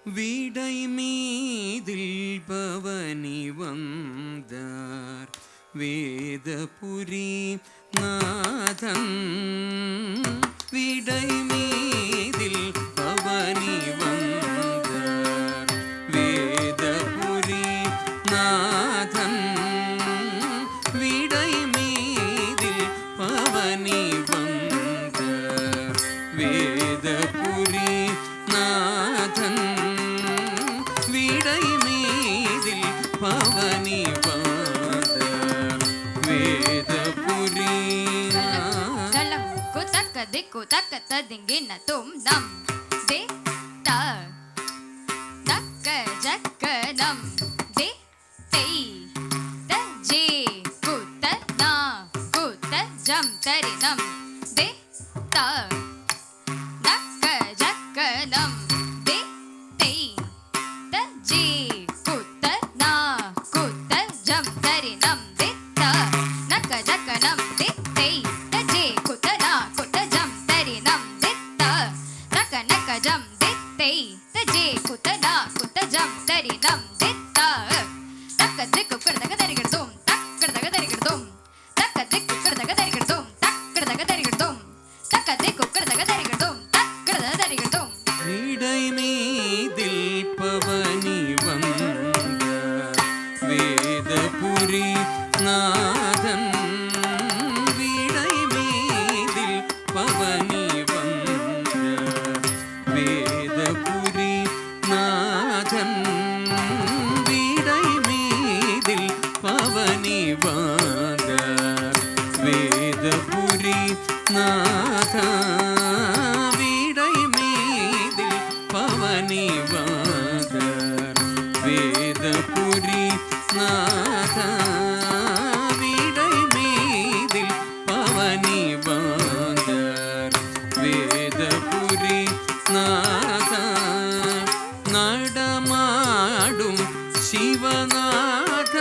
வீடை மீதில் பவனி வந்தார் வேதபுரி நாதன். வீடை மீதில் பவனி வந்தார் வேதபுரி நாதன். வீடை மீதில் பவனி வந்தார் வேதபுரி நாதன். வீடை மீதில் பவனி வந்தார் வேதபுரி. दिक्कु तक तदिंगे न तुम दम दे ता तक जक दम दे तई तजे कुत ना कुत जम तरि नम दे ता तक जक दम दे तई तजे कुत ना कुत जम तरि नम दे ता नक जक नम दे तई तजे कुत ना कुत जम दित्ते तजे कुत ना कुत जम तरि नम दित्ता तक दिक्कु करदग दरिगडुम तक करदग दरिगडुम तक दिक्कु करदग दरिगडुम तक करदग दरिगडुम तक दिक्कु करदग दरिगडुम तक करदग दरिगडुम. வீடை மீதில் பவனி வந்தார் வேதபுரி நாதன். வீடை மீதில் பவனி வந்தார் வேதபுரி நாதன். வீடை மீதில் பவனி வந்தார் வேதபுரி நாதன். வீடை மீதில் பவனி வந்தார் வேதபுரி நாதன். வீடை மீதில் பவனி வந்தார் வேதபுரி நாதன். நடமாடும் சிவநாத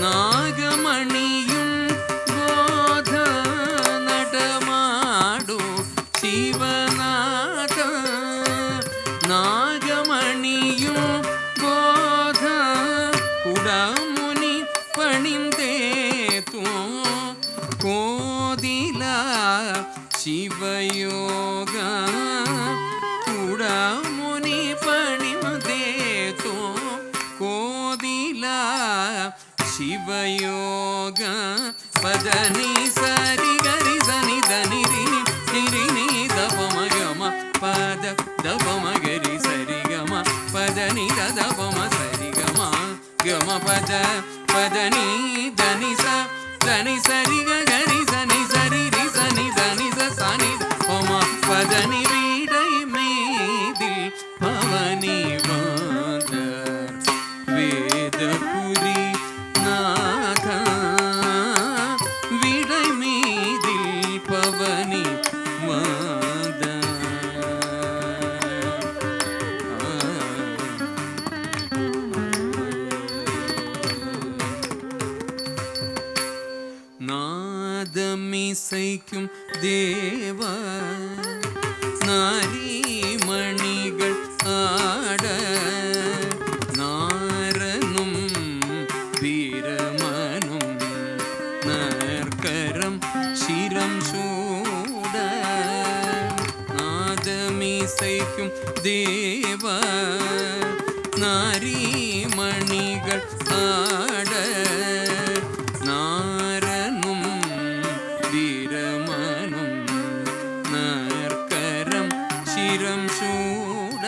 நாகமணியும் போத. நடமாடும் சிவநாத நாகமணியும் போத. குடமுனி பணிந்தேத்தோ கோதிலா ಶಿವಯೋಗ. ಕುಡಮುನಿ ಪಣಿಮದೇತೋ ಕೋದಿಲ ಶಿವಯೋಗ. ಪದನಿ ಸರಿ ಗರಿ ಸನಿ ಧನಿ ರಿನಿ ನಿರಿನಿ ದಪ ಮಗಮ ಪದ ದಪ ಮಗರಿ ಸರಿ ಗಮ ಪದನಿ ದಪ ಮ ಸರಿ ಗಮ ಗಮ ಪದ ಪದನಿ ಧನಿ ಸ ಧನಿ ಸರಿ ಗರಿ ಸನಿ ಸರಿ ರಿ ಸನಿ ಧನಿ ಸ ಸನಿ ಒಮ ಪದನಿ. வீடை மீதில் பவனி வந்தார் வேதபுரி நாதன். வீடை மீதில் பவனி வந்தார். நாதமிசைக்கும் தேவா நாரிமணிகள் ஆட. நாரனும் வீரமனும் நற்கரம் சிரம் சூட. நாதமிசைக்கும் தேவா நாரிமணிகள் ஆட. நாரனும் வீரமனும் நற்கரம் சிரம் சூட.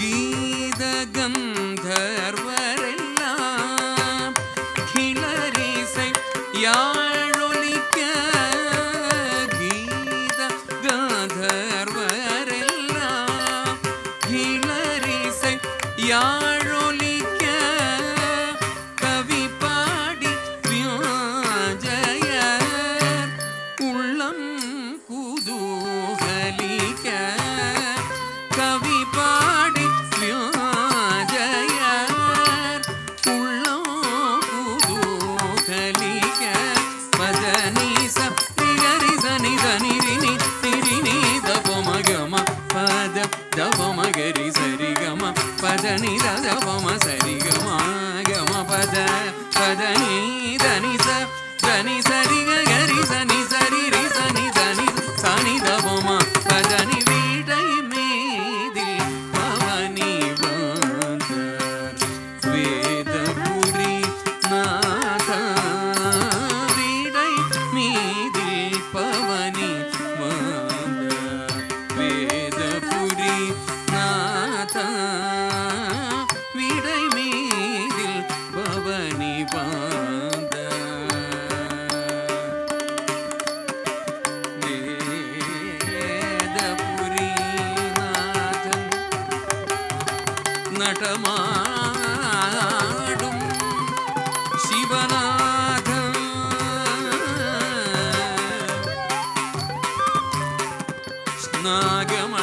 கீத கந்தர்வரெல்லாம் கிளரிசை யாழொலிக்க. கீத கந்தர்வரெல்லாம் கிளரிசை யாழொலிக்க. கவி பாடி வியாஜயர் உள்ளம் குதூகலிக்க. கவி பாடி வியாஜயர் உள்ளம் குதூகலிக்க. பதனி சரி சனி ಧನಿ ರಿನಿ ನಿರಿನಿ ದಪ ಮಗಮ ಪದ ದಪ ಮಗ ஆட்டமாடும் சிவநாத நாகம